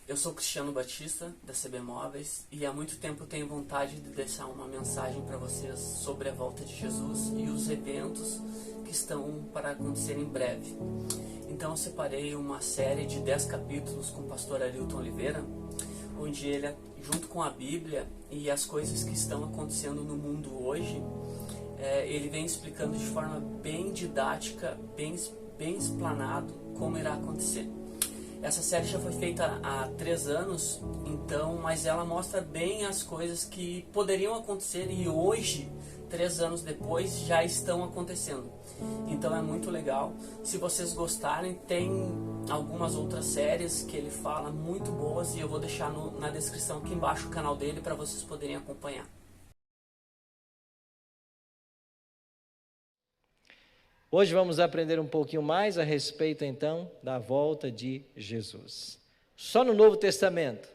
Eu sou Cristiano Batista, da CB Móveis, e há muito tempo tenho vontade de deixar uma mensagem para vocês sobre a volta de Jesus e os eventos que estão para acontecer em breve. Então eu separei uma série de 10 capítulos com o pastor Arilton Oliveira, onde ele, junto com a Bíblia e as coisas que estão acontecendo no mundo hoje, ele vem explicando de forma bem didática, bem explanado como irá acontecer. Essa série já foi feita há 3 anos, então, mas ela mostra bem as coisas que poderiam acontecer e hoje, 3 anos depois, já estão acontecendo. Então é muito legal. Se vocês gostarem, tem algumas outras séries que ele fala muito boas e eu vou deixar na descrição aqui embaixo o canal dele para vocês poderem acompanhar. Hoje vamos aprender um pouquinho mais a respeito, então, da volta de Jesus. Só no Novo Testamento,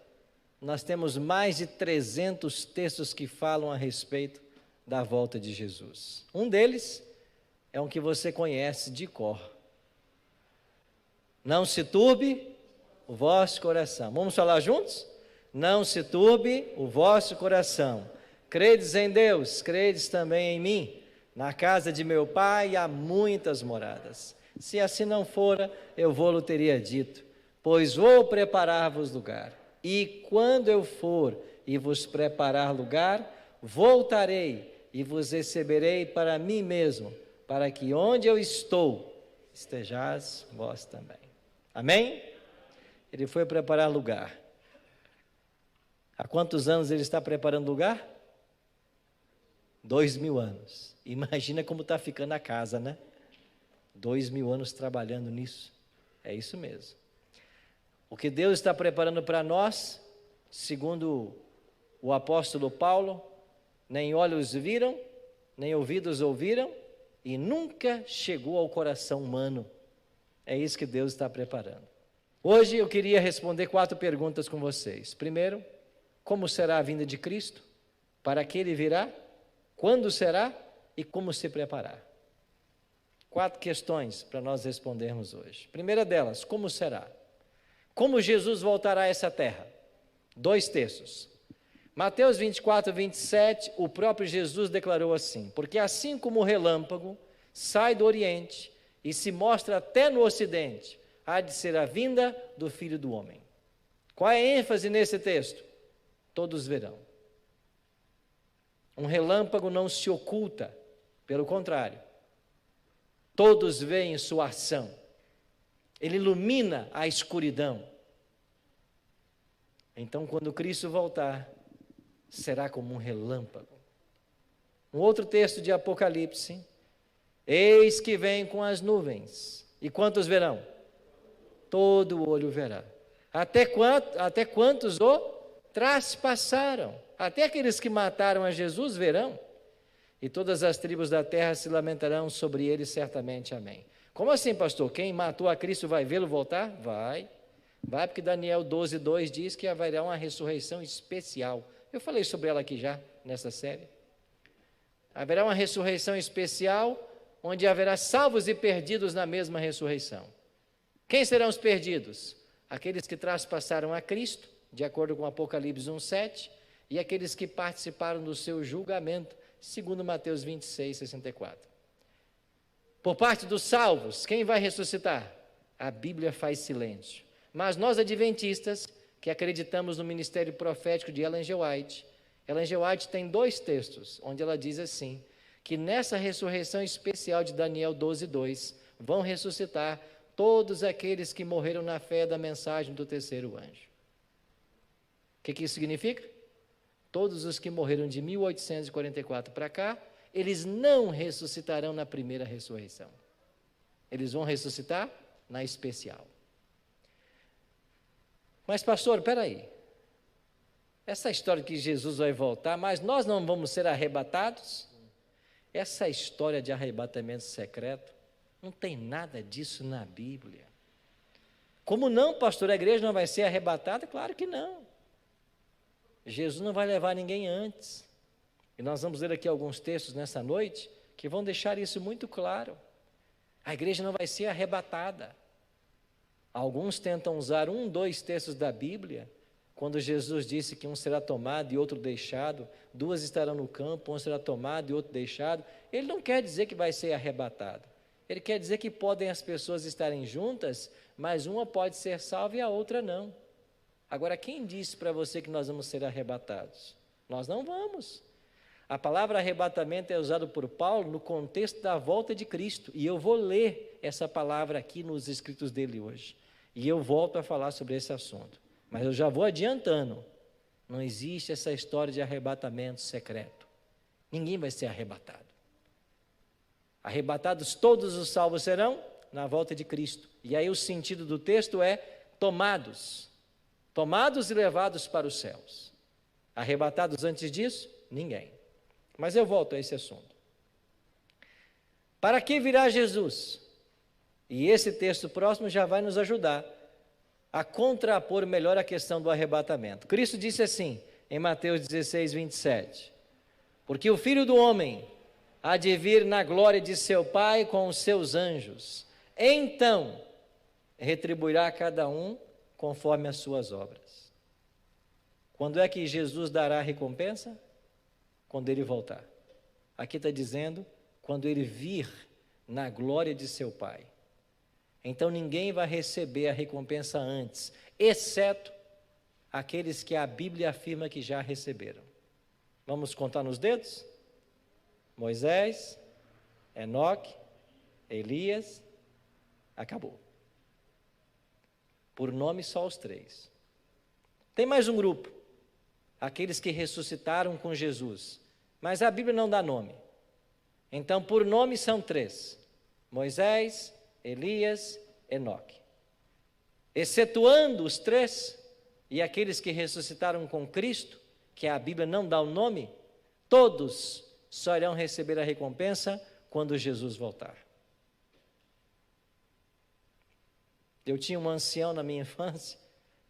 nós temos mais de 300 textos que falam a respeito da volta de Jesus. Um deles é um que você conhece de cor. Não se turbe o vosso coração. Vamos falar juntos? Não se turbe o vosso coração. Credes em Deus, credes também em mim. Na casa de meu pai há muitas moradas. Se assim não fora, eu vou-lo teria dito, pois vou preparar-vos lugar. E quando eu for e vos preparar lugar, voltarei e vos receberei para mim mesmo, para que onde eu estou, estejais vós também. Amém? Ele foi preparar lugar. Há quantos anos ele está preparando lugar? 2000 anos. Imagina como está ficando a casa, né? 2000 anos trabalhando nisso. É isso mesmo. O que Deus está preparando para nós, segundo o apóstolo Paulo, nem olhos viram, nem ouvidos ouviram, e nunca chegou ao coração humano. É isso que Deus está preparando. Hoje eu queria responder 4 perguntas com vocês. Primeiro, como será a vinda de Cristo? Para que Ele virá? Quando será? E como se preparar? 4 questões para nós respondermos hoje. Primeira delas, como será? Como Jesus voltará a essa terra? 2 textos. Mateus 24, 27, o próprio Jesus declarou assim: porque assim como o relâmpago sai do Oriente e se mostra até no Ocidente, há de ser a vinda do Filho do Homem. Qual é a ênfase nesse texto? Todos verão. Um relâmpago não se oculta, pelo contrário, todos veem sua ação, ele ilumina a escuridão. Então, quando Cristo voltar, será como um relâmpago. Um outro texto de Apocalipse: eis que vem com as nuvens, e quantos verão? Todo olho verá. Até quantos o traspassaram? Até aqueles que mataram a Jesus verão. E todas as tribos da terra se lamentarão sobre ele certamente, amém. Como assim, pastor? Quem matou a Cristo vai vê-lo voltar? Vai, porque Daniel 12:2 diz que haverá uma ressurreição especial. Eu falei sobre ela aqui já, nessa série. Haverá uma ressurreição especial, onde haverá salvos e perdidos na mesma ressurreição. Quem serão os perdidos? Aqueles que traspassaram a Cristo, de acordo com Apocalipse 1:7, e aqueles que participaram do seu julgamento, segundo Mateus 26:64. Por parte dos salvos, quem vai ressuscitar? A Bíblia faz silêncio. Mas nós adventistas, que acreditamos no ministério profético de Ellen G. White tem 2 textos, onde ela diz assim, que nessa ressurreição especial de Daniel 12:2, vão ressuscitar todos aqueles que morreram na fé da mensagem do terceiro anjo. O que isso significa? Todos os que morreram de 1844 para cá, eles não ressuscitarão na primeira ressurreição. Eles vão ressuscitar na especial. Mas pastor, espera aí. Essa história que Jesus vai voltar, mas nós não vamos ser arrebatados? Essa história de arrebatamento secreto, não tem nada disso na Bíblia. Como não, pastor? A igreja não vai ser arrebatada? Claro que não. Jesus não vai levar ninguém antes. E nós vamos ler aqui alguns textos nessa noite que vão deixar isso muito claro. A igreja não vai ser arrebatada. Alguns tentam usar 2 textos da Bíblia, quando Jesus disse que um será tomado e outro deixado, 2 estarão no campo, um será tomado e outro deixado. Ele não quer dizer que vai ser arrebatado. Ele quer dizer que podem as pessoas estarem juntas, mas uma pode ser salva e a outra não. Agora, quem disse para você que nós vamos ser arrebatados? Nós não vamos. A palavra arrebatamento é usada por Paulo no contexto da volta de Cristo. E eu vou ler essa palavra aqui nos escritos dele hoje. E eu volto a falar sobre esse assunto. Mas eu já vou adiantando. Não existe essa história de arrebatamento secreto. Ninguém vai ser arrebatado. Arrebatados todos os salvos serão na volta de Cristo. E aí o sentido do texto é tomados. Tomados e levados para os céus. Arrebatados antes disso? Ninguém. Mas eu volto a esse assunto. Para que virá Jesus? E esse texto próximo já vai nos ajudar a contrapor melhor a questão do arrebatamento. Cristo disse assim, em Mateus 16, 27, porque o Filho do Homem há de vir na glória de seu Pai com os seus anjos, então retribuirá a cada um conforme as suas obras. Quando é que Jesus dará a recompensa? Quando ele voltar. Aqui está dizendo, quando ele vir na glória de seu Pai. Então ninguém vai receber a recompensa antes, exceto aqueles que a Bíblia afirma que já receberam. Vamos contar nos dedos? Moisés, Enoque, Elias, acabou. Por nome só os 3. Tem mais um grupo, aqueles que ressuscitaram com Jesus, mas a Bíblia não dá nome. Então por nome são 3, Moisés, Elias, Enoque. Excetuando os 3 e aqueles que ressuscitaram com Cristo, que a Bíblia não dá o nome, todos só irão receber a recompensa quando Jesus voltar. Eu tinha um ancião na minha infância,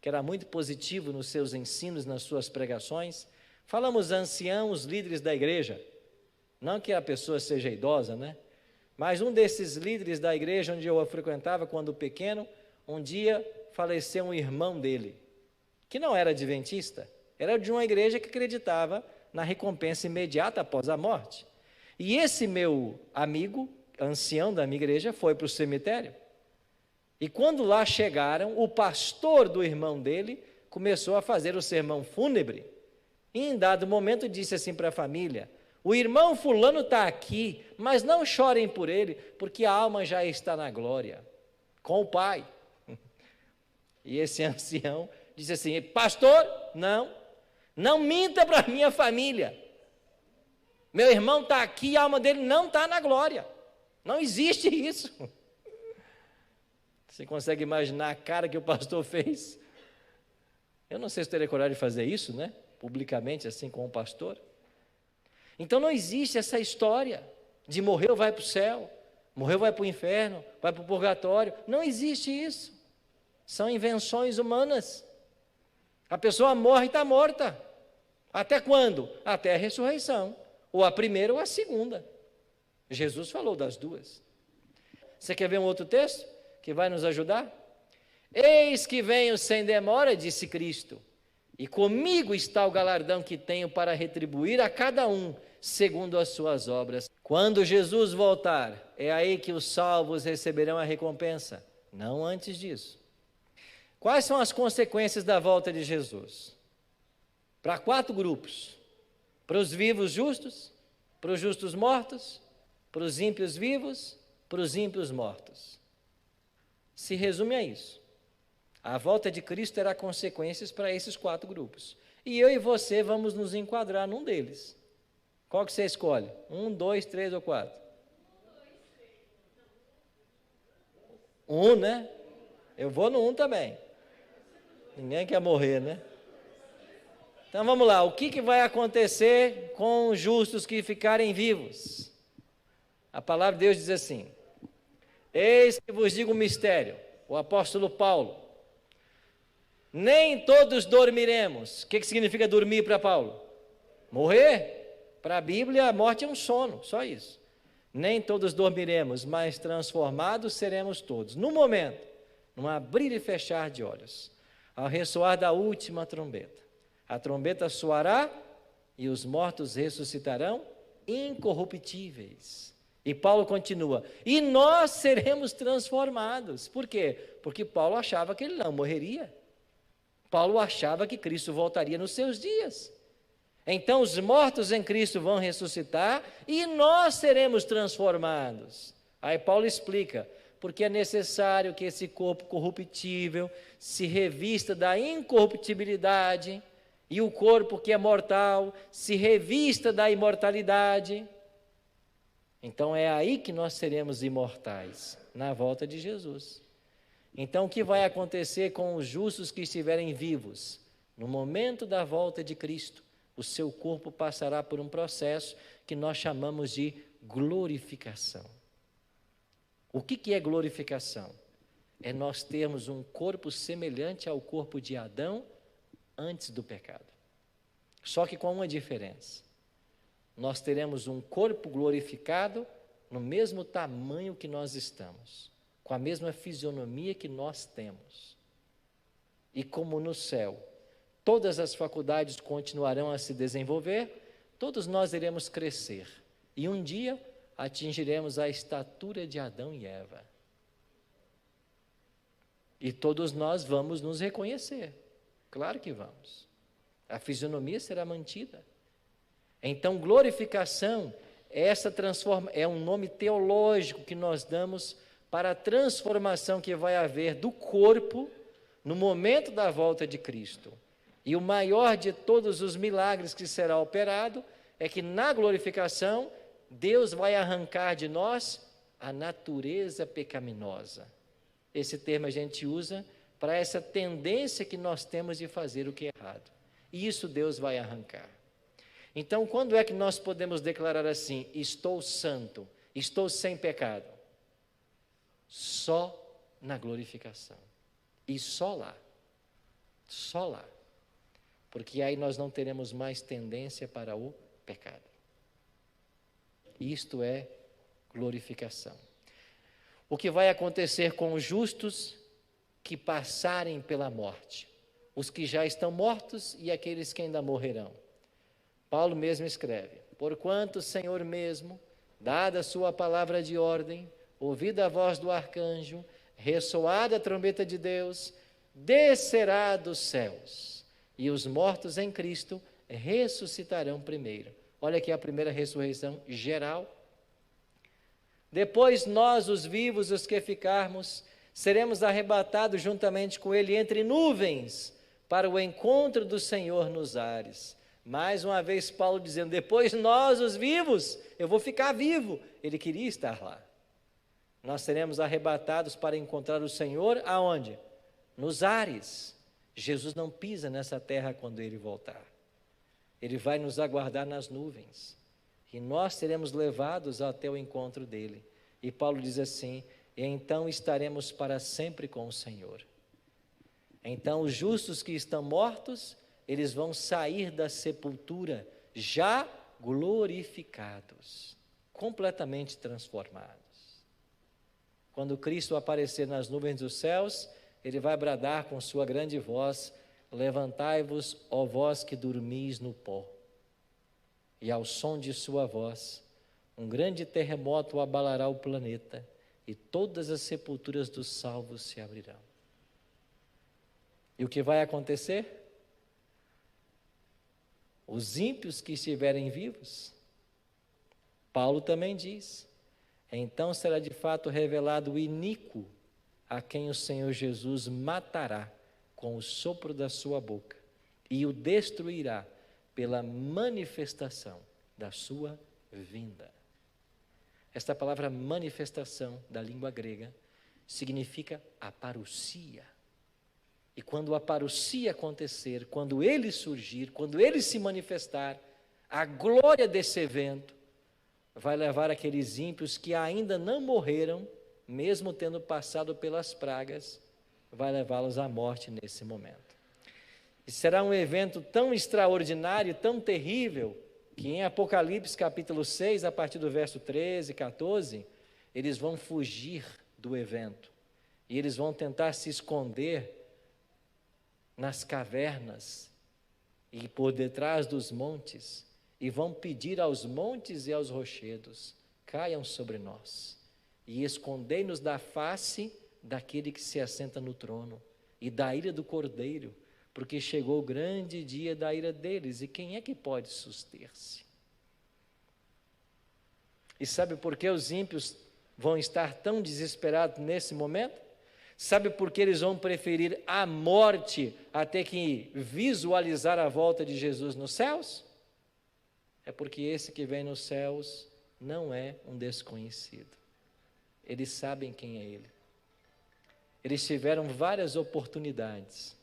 que era muito positivo nos seus ensinos, nas suas pregações. Falamos ancião, os líderes da igreja, não que a pessoa seja idosa, né? Mas um desses líderes da igreja onde eu a frequentava quando pequeno, um dia faleceu um irmão dele, que não era adventista, era de uma igreja que acreditava na recompensa imediata após a morte. E esse meu amigo, ancião da minha igreja, foi para o cemitério. E quando lá chegaram, o pastor do irmão dele começou a fazer o sermão fúnebre. E em dado momento disse assim para a família: o irmão fulano está aqui, mas não chorem por ele, porque a alma já está na glória, com o Pai. E esse ancião disse assim: pastor, não minta para a minha família. Meu irmão está aqui, a alma dele não está na glória. Não existe isso. Você consegue imaginar a cara que o pastor fez? Eu não sei se teria coragem de fazer isso, né? Publicamente, assim, com o pastor. Então não existe essa história de morreu vai para o céu, morreu vai para o inferno, vai para o purgatório. Não existe isso. São invenções humanas. A pessoa morre e está morta. Até quando? Até a ressurreição. Ou a primeira ou a segunda. Jesus falou das duas. Você quer ver um outro texto que vai nos ajudar? Eis que venho sem demora, disse Cristo, e comigo está o galardão que tenho para retribuir a cada um segundo as suas obras. Quando Jesus voltar, é aí que os salvos receberão a recompensa, não antes disso. Quais são as consequências da volta de Jesus? Para 4 grupos: para os vivos justos, para os justos mortos, para os ímpios vivos, para os ímpios mortos. Se resume a isso. A volta de Cristo terá consequências para esses 4 grupos. E eu e você vamos nos enquadrar num deles. Qual que você escolhe? 1, 2, 3 ou 4? 1, né? Eu vou no 1 também. Ninguém quer morrer, né? Então vamos lá, o que vai acontecer com os justos que ficarem vivos? A palavra de Deus diz assim: eis que vos digo um mistério, o apóstolo Paulo, nem todos dormiremos. O que significa dormir para Paulo? Morrer. Para a Bíblia a morte é um sono, só isso. Nem todos dormiremos, mas transformados seremos todos. No momento, num abrir e fechar de olhos, ao ressoar da última trombeta. A trombeta soará e os mortos ressuscitarão incorruptíveis. E Paulo continua, e nós seremos transformados. Por quê? Porque Paulo achava que ele não morreria. Paulo achava que Cristo voltaria nos seus dias. Então os mortos em Cristo vão ressuscitar e nós seremos transformados. Aí Paulo explica, porque é necessário que esse corpo corruptível se revista da incorruptibilidade e o corpo que é mortal se revista da imortalidade. Então é aí que nós seremos imortais, na volta de Jesus. Então o que vai acontecer com os justos que estiverem vivos? No momento da volta de Cristo, o seu corpo passará por um processo que nós chamamos de glorificação. O que é glorificação? É nós termos um corpo semelhante ao corpo de Adão antes do pecado. Só que com uma diferença. Nós teremos um corpo glorificado no mesmo tamanho que nós estamos, com a mesma fisionomia que nós temos. E como no céu, todas as faculdades continuarão a se desenvolver, todos nós iremos crescer. E um dia atingiremos a estatura de Adão e Eva. E todos nós vamos nos reconhecer. Claro que vamos. A fisionomia será mantida. Então, glorificação é um nome teológico que nós damos para a transformação que vai haver do corpo no momento da volta de Cristo. E o maior de todos os milagres que será operado é que na glorificação Deus vai arrancar de nós a natureza pecaminosa. Esse termo a gente usa para essa tendência que nós temos de fazer o que é errado. E isso Deus vai arrancar. Então, quando é que nós podemos declarar assim, estou santo, estou sem pecado? Só na glorificação. E só lá. Só lá. Porque aí nós não teremos mais tendência para o pecado. Isto é glorificação. O que vai acontecer com os justos que passarem pela morte? Os que já estão mortos e aqueles que ainda morrerão. Paulo mesmo escreve, porquanto o Senhor mesmo, dada a sua palavra de ordem, ouvida a voz do arcanjo, ressoada a trombeta de Deus, descerá dos céus, e os mortos em Cristo ressuscitarão primeiro. Olha aqui a primeira ressurreição geral. Depois nós, os vivos, os que ficarmos, seremos arrebatados juntamente com ele entre nuvens, para o encontro do Senhor nos ares. Mais uma vez Paulo dizendo, depois nós, os vivos, eu vou ficar vivo. Ele queria estar lá. Nós seremos arrebatados para encontrar o Senhor aonde? Nos ares. Jesus não pisa nessa terra quando ele voltar. Ele vai nos aguardar nas nuvens. E nós seremos levados até o encontro dele. E Paulo diz assim, e então estaremos para sempre com o Senhor. Então os justos que estão mortos, eles vão sair da sepultura já glorificados, completamente transformados. Quando Cristo aparecer nas nuvens dos céus, ele vai bradar com sua grande voz, levantai-vos, ó vós que dormis no pó. E ao som de sua voz, um grande terremoto abalará o planeta e todas as sepulturas dos salvos se abrirão. E o que vai acontecer? Os ímpios que estiverem vivos, Paulo também diz, então será de fato revelado o iníquo a quem o Senhor Jesus matará com o sopro da sua boca e o destruirá pela manifestação da sua vinda. Esta palavra manifestação da língua grega significa aparucia. E quando a parucia acontecer, quando ele surgir, quando ele se manifestar, a glória desse evento vai levar aqueles ímpios que ainda não morreram, mesmo tendo passado pelas pragas, vai levá-los à morte nesse momento. E será um evento tão extraordinário, tão terrível, que em Apocalipse capítulo 6, a partir do verso 13 e 14, eles vão fugir do evento. E eles vão tentar se esconder nas cavernas e por detrás dos montes, e vão pedir aos montes e aos rochedos: caiam sobre nós, e escondei-nos da face daquele que se assenta no trono, e da ira do Cordeiro, porque chegou o grande dia da ira deles, e quem é que pode suster-se? E sabe por que os ímpios vão estar tão desesperados nesse momento? Sabe por que eles vão preferir a morte até que visualizar a volta de Jesus nos céus? É porque esse que vem nos céus não é um desconhecido. Eles sabem quem é Ele. Eles tiveram várias oportunidades.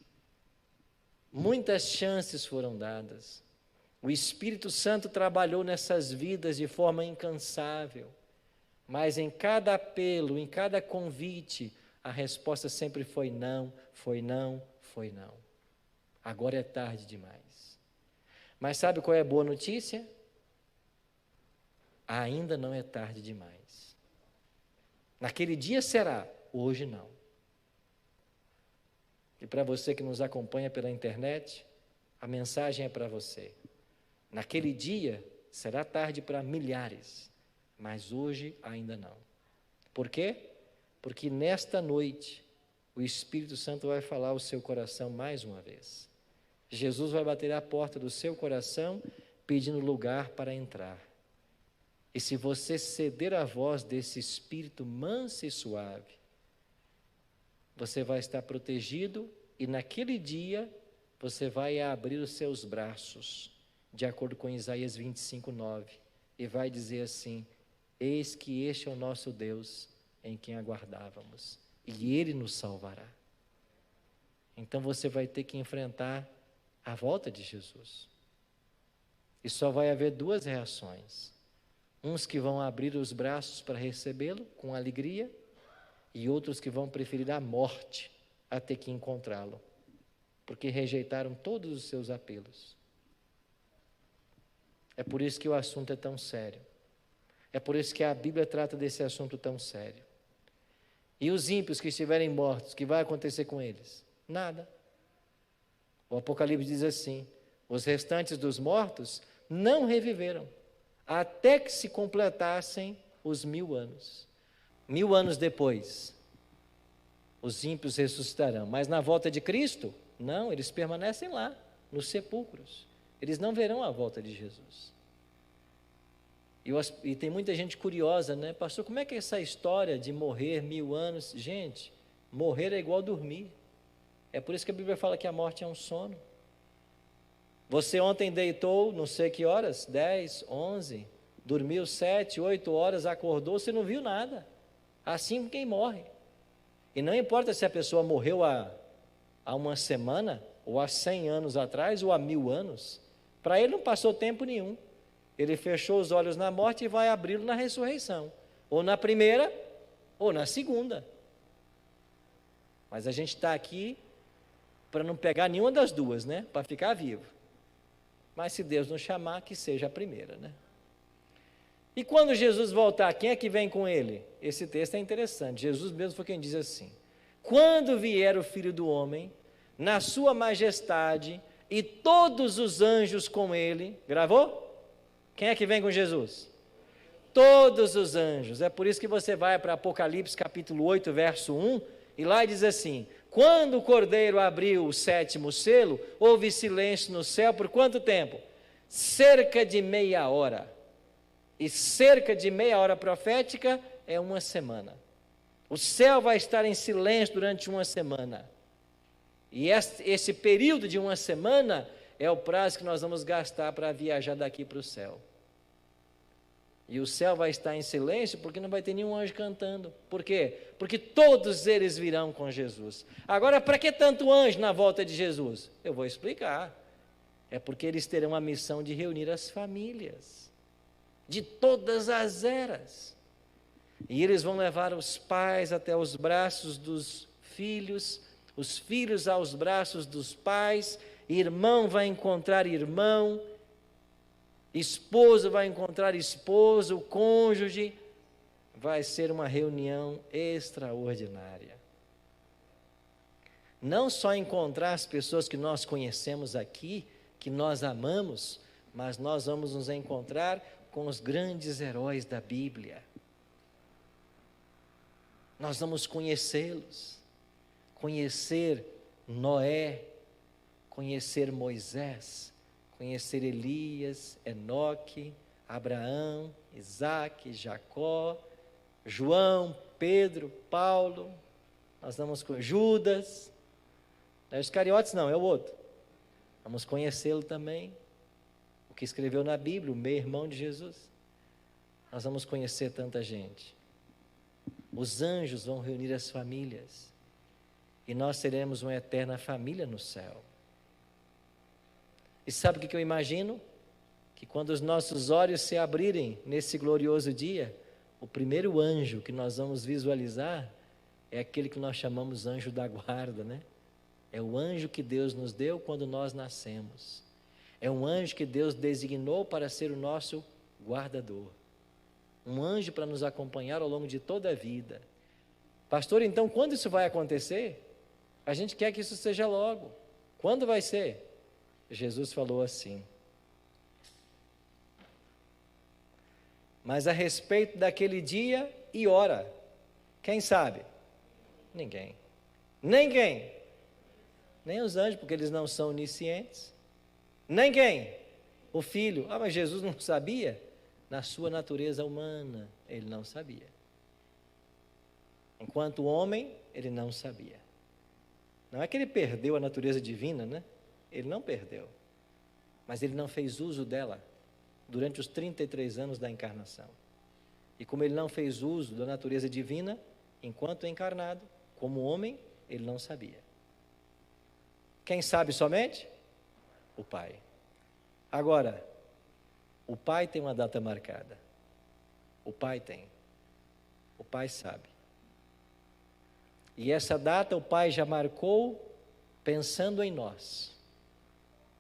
Muitas chances foram dadas. O Espírito Santo trabalhou nessas vidas de forma incansável. Mas em cada apelo, em cada convite, a resposta sempre foi não, foi não, foi não. Agora é tarde demais. Mas sabe qual é a boa notícia? Ainda não é tarde demais. Naquele dia será, hoje não. E para você que nos acompanha pela internet, a mensagem é para você. Naquele dia será tarde para milhares, mas hoje ainda não. Por quê? Porque nesta noite o Espírito Santo vai falar ao seu coração mais uma vez. Jesus vai bater à porta do seu coração pedindo lugar para entrar. E se você ceder à voz desse Espírito manso e suave, você vai estar protegido e naquele dia você vai abrir os seus braços, de acordo com Isaías 25:9, e vai dizer assim: eis que este é o nosso Deus em quem aguardávamos, e Ele nos salvará. Então você vai ter que enfrentar a volta de Jesus. E só vai haver duas reações. Uns que vão abrir os braços para recebê-lo com alegria, e outros que vão preferir a morte até que encontrá-lo, porque rejeitaram todos os seus apelos. É por isso que o assunto é tão sério. É por isso que a Bíblia trata desse assunto tão sério. E os ímpios que estiverem mortos, o que vai acontecer com eles? Nada. O Apocalipse diz assim: os restantes dos mortos não reviveram, até que se completassem os 1000 anos. 1000 anos depois, os ímpios ressuscitarão. Mas na volta de Cristo, não, eles permanecem lá, nos sepulcros. Eles não verão a volta de Jesus. E tem muita gente curiosa, né? Pastor, como é que é essa história de morrer 1000 anos? Gente, morrer é igual dormir. É por isso que a Bíblia fala que a morte é um sono. Você ontem deitou, não sei que horas, 10, 11, dormiu 7, 8 horas, acordou, você não viu nada. Assim quem morre. E não importa se a pessoa morreu há uma semana, ou há 100 anos atrás, ou há 1000 anos, para ele não passou tempo nenhum. Ele fechou os olhos na morte e vai abri-lo na ressurreição, ou na primeira, ou na segunda. Mas a gente está aqui para não pegar nenhuma das duas, né? Para ficar vivo. Mas se Deus nos chamar, que seja a primeira, né? E quando Jesus voltar, quem é que vem com ele? Esse texto é interessante. Jesus mesmo foi quem diz assim: quando vier o Filho do Homem, na sua majestade, e todos os anjos com ele, gravou? Quem é que vem com Jesus? Todos os anjos. É por isso que você vai para Apocalipse capítulo 8, verso 1, e lá diz assim: quando o Cordeiro abriu o 7º selo, houve silêncio no céu por quanto tempo? Cerca de meia hora. E cerca de meia hora profética é uma semana. O céu vai estar em silêncio durante uma semana. E esse período de uma semana é o prazo que nós vamos gastar para viajar daqui para o céu. E o céu vai estar em silêncio porque não vai ter nenhum anjo cantando. Por quê? Porque todos eles virão com Jesus. Agora, para que tanto anjo na volta de Jesus? Eu vou explicar. É porque eles terão a missão de reunir as famílias de todas as eras. E eles vão levar os pais até os braços dos filhos, os filhos aos braços dos pais, irmão vai encontrar irmão, esposo vai encontrar esposo, cônjuge. Vai ser uma reunião extraordinária. não só encontrar as pessoas que nós conhecemos aqui, que nós amamos, mas nós vamos nos encontrar com os grandes heróis da Bíblia. Nós vamos conhecê-los, conhecer Noé, conhecer Moisés, conhecer Elias, Enoque, Abraão, Isaque, Jacó, João, Pedro, Paulo, nós vamos com Judas, não é os Iscariotes não, é o outro. Vamos conhecê-lo também, o que escreveu na Bíblia, o meio-irmão de Jesus. Nós vamos conhecer tanta gente. Os anjos vão reunir as famílias, e nós teremos uma eterna família no céu. E sabe o que eu imagino? Que quando os nossos olhos se abrirem nesse glorioso dia, o primeiro anjo que nós vamos visualizar é aquele que nós chamamos anjo da guarda, né? É o anjo que Deus nos deu quando nós nascemos. É um anjo que Deus designou para ser o nosso guardador. Um anjo para nos acompanhar ao longo de toda a vida. Pastor, então quando isso vai acontecer? A gente quer que isso seja logo. Quando vai ser? Jesus falou assim: mas a respeito daquele dia e hora, quem sabe? Ninguém. Ninguém. Nem os anjos, porque eles não são oniscientes. Ninguém. O Filho. Ah, mas Jesus não sabia? Na sua natureza humana, ele não sabia. Enquanto homem, ele não sabia. Não é que ele perdeu a natureza divina, né? Ele não perdeu. Mas ele não fez uso dela durante os 33 anos da encarnação. E como ele não fez uso da natureza divina, enquanto encarnado, como homem, ele não sabia. Quem sabe somente? O Pai. Agora, o Pai tem uma data marcada. O Pai tem. O Pai sabe. E essa data o Pai já marcou pensando em nós.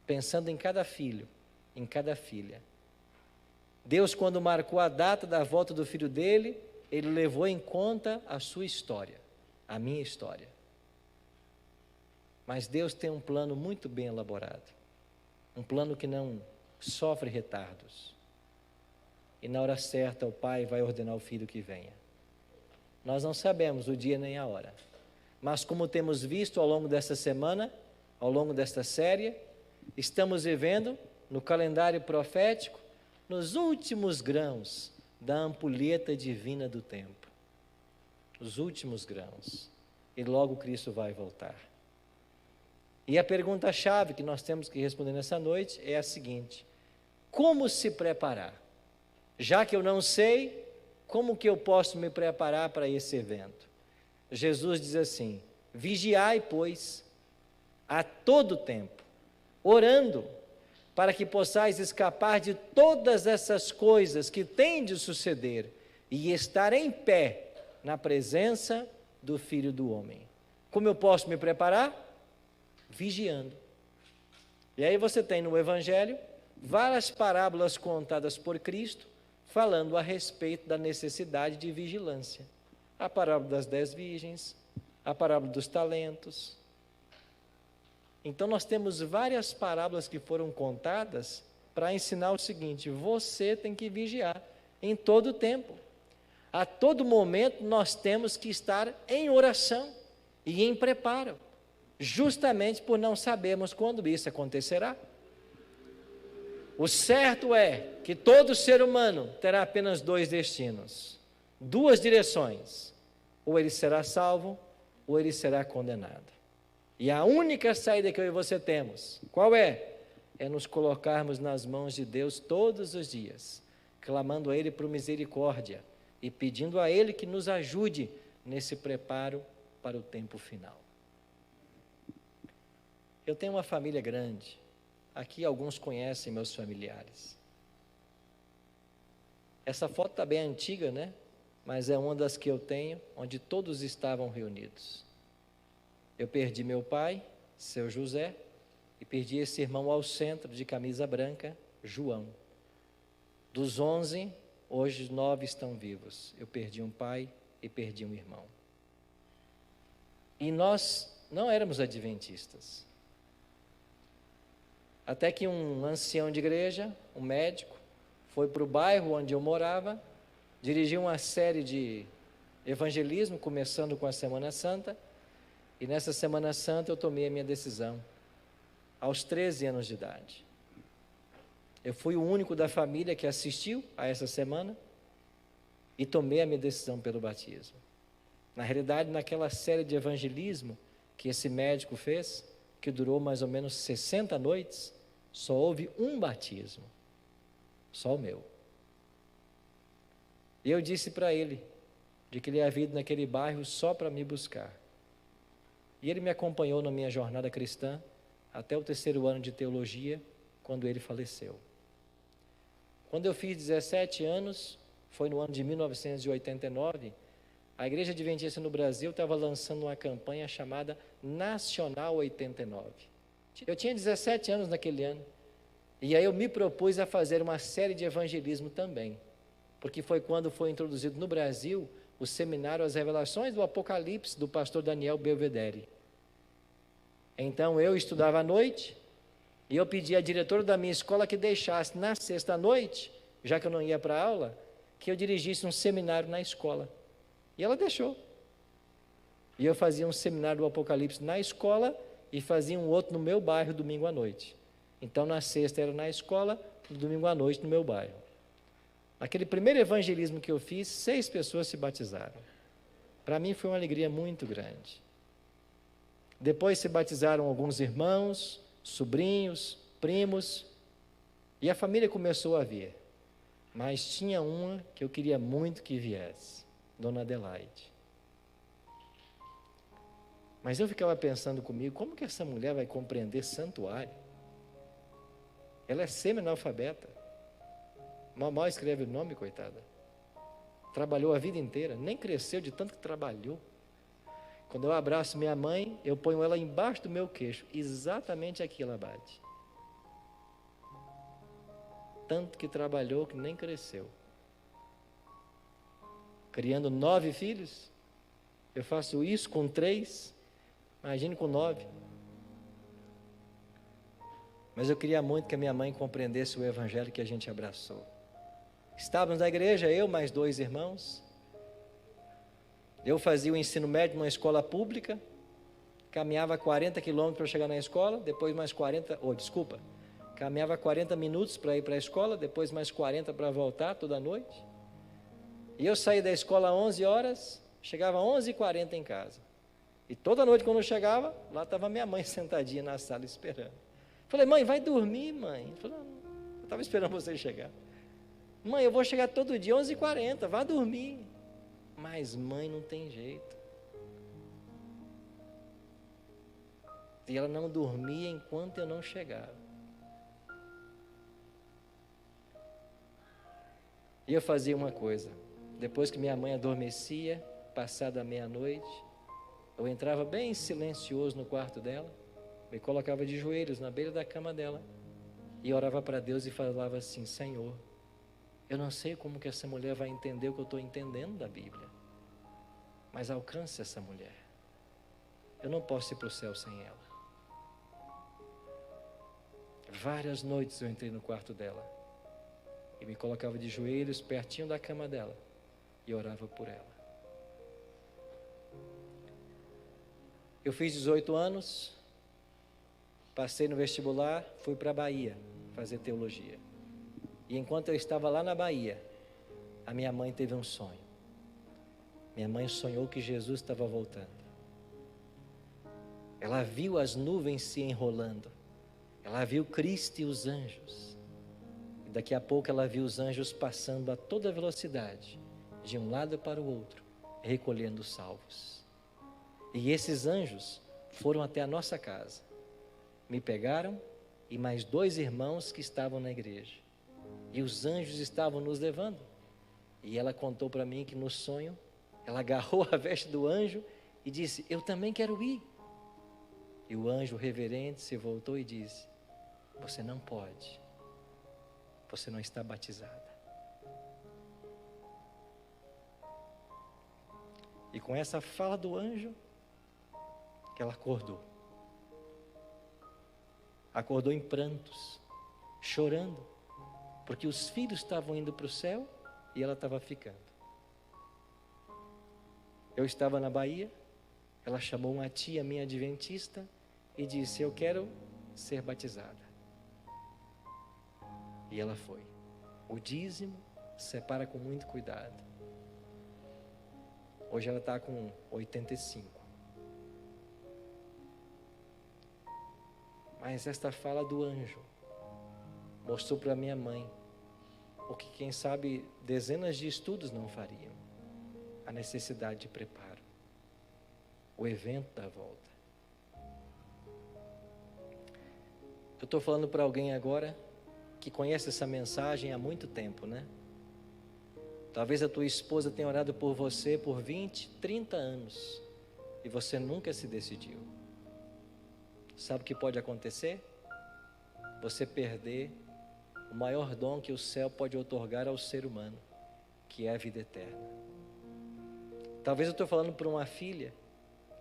Pensando em cada filho, em cada filha. Deus, quando marcou a data da volta do Filho dele, Ele levou em conta a sua história, a minha história. Mas Deus tem um plano muito bem elaborado. Um plano que não sofre retardos. E na hora certa o Pai vai ordenar o Filho que venha. Nós não sabemos o dia nem a hora. Mas como temos visto ao longo desta semana, ao longo desta série, estamos vivendo no calendário profético, nos últimos grãos da ampulheta divina do tempo. Os últimos grãos. E logo Cristo vai voltar. E a pergunta-chave que nós temos que responder nessa noite é a seguinte: como se preparar? Já que eu não sei, como que eu posso me preparar para esse evento? Jesus diz assim: vigiai, pois, a todo tempo, orando, para que possais escapar de todas essas coisas que têm de suceder e estar em pé na presença do Filho do Homem. Como eu posso me preparar? Vigiando. E aí você tem no Evangelho várias parábolas contadas por Cristo, falando a respeito da necessidade de vigilância. A parábola das 10 virgens, a parábola dos talentos. Então nós temos várias parábolas que foram contadas para ensinar o seguinte: você tem que vigiar em todo o tempo. A todo momento nós temos que estar em oração e em preparo, justamente por não sabermos quando isso acontecerá. O certo é que todo ser humano terá apenas 2 destinos, 2 direções: ou ele será salvo, ou ele será condenado. E a única saída que eu e você temos, qual é? É nos colocarmos nas mãos de Deus todos os dias, clamando a Ele por misericórdia e pedindo a Ele que nos ajude nesse preparo para o tempo final. Eu tenho uma família grande. Aqui alguns conhecem meus familiares. Essa foto está bem antiga, né? Mas é uma das que eu tenho, onde todos estavam reunidos. Eu perdi meu pai, seu José, e perdi esse irmão ao centro, de camisa branca, João. Dos 11, hoje 9 estão vivos. Eu perdi um pai e perdi um irmão. E nós não éramos adventistas. Até que um ancião de igreja, um médico, foi para o bairro onde eu morava, dirigiu uma série de evangelismo, começando com a Semana Santa, e nessa Semana Santa eu tomei a minha decisão, aos 13 anos de idade. Eu fui o único da família que assistiu a essa semana e tomei a minha decisão pelo batismo. Na realidade, naquela série de evangelismo que esse médico fez, que durou mais ou menos 60 noites, só houve um batismo, só o meu. E eu disse para ele, de que ele havia ido naquele bairro só para me buscar. E ele me acompanhou na minha jornada cristã, até o 3º ano de teologia, quando ele faleceu. Quando eu fiz 17 anos, foi no ano de 1989, a Igreja Adventista no Brasil estava lançando uma campanha chamada Nacional 89. Eu tinha 17 anos naquele ano, e aí eu me propus a fazer uma série de evangelismo também, porque foi quando foi introduzido no Brasil o seminário As Revelações do Apocalipse, do pastor Daniel Belvedere. Então eu estudava à noite, e eu pedi à diretora da minha escola que deixasse na sexta-noite, já que eu não ia para a aula, que eu dirigisse um seminário na escola. E ela deixou. E eu fazia um seminário do Apocalipse na escola e fazia um outro no meu bairro domingo à noite. Então na sexta era na escola, no domingo à noite no meu bairro. Naquele primeiro evangelismo que eu fiz, 6 pessoas se batizaram. Para mim foi uma alegria muito grande. Depois se batizaram alguns irmãos, sobrinhos, primos, e a família começou a vir. Mas tinha uma que eu queria muito que viesse, Dona Adelaide. Mas eu ficava pensando comigo, como que essa mulher vai compreender santuário? Ela é semi-analfabeta. Mal escreve o nome, coitada. Trabalhou a vida inteira, nem cresceu de tanto que trabalhou. Quando eu abraço minha mãe, eu ponho ela embaixo do meu queixo, exatamente aqui ela bate. Tanto que trabalhou que nem cresceu. Criando 9 filhos, eu faço isso com 3, imagine com 9. Mas eu queria muito que a minha mãe compreendesse o evangelho que a gente abraçou. Estávamos na igreja, eu mais 2 irmãos. Eu fazia o ensino médio numa escola pública, caminhava 40 quilômetros para chegar na escola, depois mais 40, caminhava 40 minutos para ir para a escola, depois mais 40 para voltar toda noite. E eu saí da escola às 11 horas, chegava às 11h40 em casa. E toda noite quando eu chegava, lá estava minha mãe sentadinha na sala esperando. Falei, mãe, vai dormir, mãe. Falei, eu estava esperando você chegar. Mãe, eu vou chegar todo dia às 11h40, vá dormir. Mas mãe não tem jeito. E ela não dormia enquanto eu não chegava. E eu fazia uma coisa. Depois que minha mãe adormecia, passada a meia-noite, eu entrava bem silencioso no quarto dela, me colocava de joelhos na beira da cama dela e orava para Deus e falava assim, Senhor, eu não sei como que essa mulher vai entender o que eu estou entendendo da Bíblia, mas alcance essa mulher. Eu não posso ir para o céu sem ela. Várias noites eu entrei no quarto dela e me colocava de joelhos pertinho da cama dela e orava por ela. Eu fiz 18 anos, passei no vestibular, fui para a Bahia fazer teologia. E enquanto eu estava lá na Bahia, a minha mãe teve um sonho. Minha mãe sonhou que Jesus estava voltando. Ela viu as nuvens se enrolando. Ela viu Cristo e os anjos. E daqui a pouco ela viu os anjos passando a toda velocidade, de um lado para o outro, recolhendo os salvos. E esses anjos foram até a nossa casa. Me pegaram e mais 2 irmãos que estavam na igreja. E os anjos estavam nos levando. E ela contou para mim que no sonho, ela agarrou a veste do anjo e disse, eu também quero ir. E o anjo reverente se voltou e disse, você não pode, você não está batizada. E com essa fala do anjo, que ela acordou. Acordou em prantos, chorando, porque os filhos estavam indo para o céu e ela estava ficando. Eu estava na Bahia, ela chamou uma tia minha adventista e disse: eu quero ser batizada. E ela foi. O dízimo separa com muito cuidado. Hoje ela está com 85. Mas esta fala do anjo mostrou para minha mãe o que, quem sabe, dezenas de estudos não fariam: a necessidade de preparo, o evento da volta. Eu estou falando para alguém agora que conhece essa mensagem há muito tempo, né? Talvez a tua esposa tenha orado por você por 20, 30 anos e você nunca se decidiu. Sabe o que pode acontecer? Você perder o maior dom que o céu pode otorgar ao ser humano, que é a vida eterna. Talvez eu estou falando para uma filha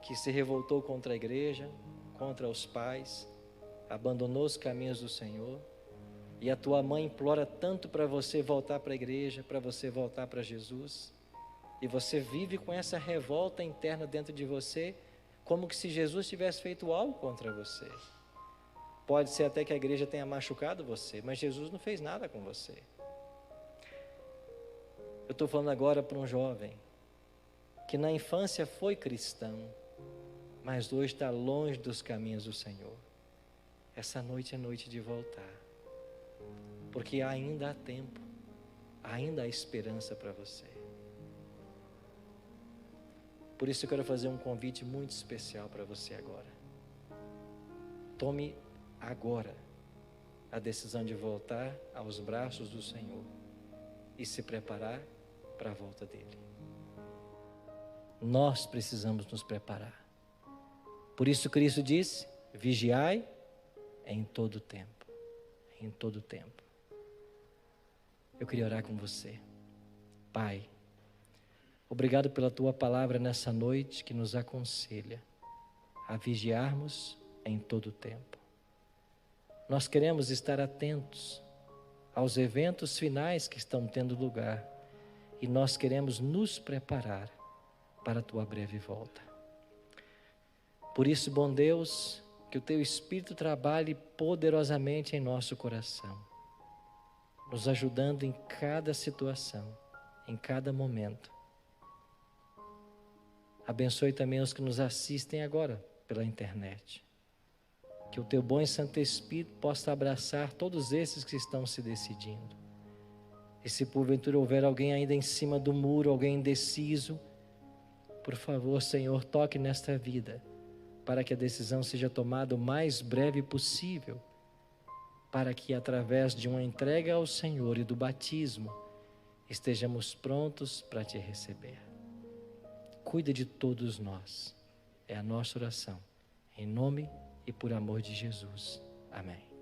que se revoltou contra a igreja, contra os pais, abandonou os caminhos do Senhor, e a tua mãe implora tanto para você voltar para a igreja, para você voltar para Jesus, e você vive com essa revolta interna dentro de você, como que se Jesus tivesse feito algo contra você. Pode ser até que a igreja tenha machucado você, mas Jesus não fez nada com você. Eu estou falando agora para um jovem que na infância foi cristão, mas hoje está longe dos caminhos do Senhor. Essa noite é noite de voltar, porque ainda há tempo, ainda há esperança para você. Por isso eu quero fazer um convite muito especial para você agora. Tome agora a decisão de voltar aos braços do Senhor e se preparar para a volta dele. Nós precisamos nos preparar. Por isso Cristo disse: vigiai em todo tempo. Em todo tempo. Eu queria orar com você. Pai, obrigado pela tua palavra nessa noite que nos aconselha a vigiarmos em todo tempo. Nós queremos estar atentos aos eventos finais que estão tendo lugar e nós queremos nos preparar para a tua breve volta. Por isso, bom Deus, que o teu Espírito trabalhe poderosamente em nosso coração, nos ajudando em cada situação, em cada momento. Abençoe também os que nos assistem agora pela internet. Que o teu bom e santo Espírito possa abraçar todos esses que estão se decidindo. E se porventura houver alguém ainda em cima do muro, alguém indeciso, por favor, Senhor, toque nesta vida, para que a decisão seja tomada o mais breve possível, para que através de uma entrega ao Senhor e do batismo, estejamos prontos para te receber. Cuida de todos nós, é a nossa oração, em nome e por amor de Jesus. Amém.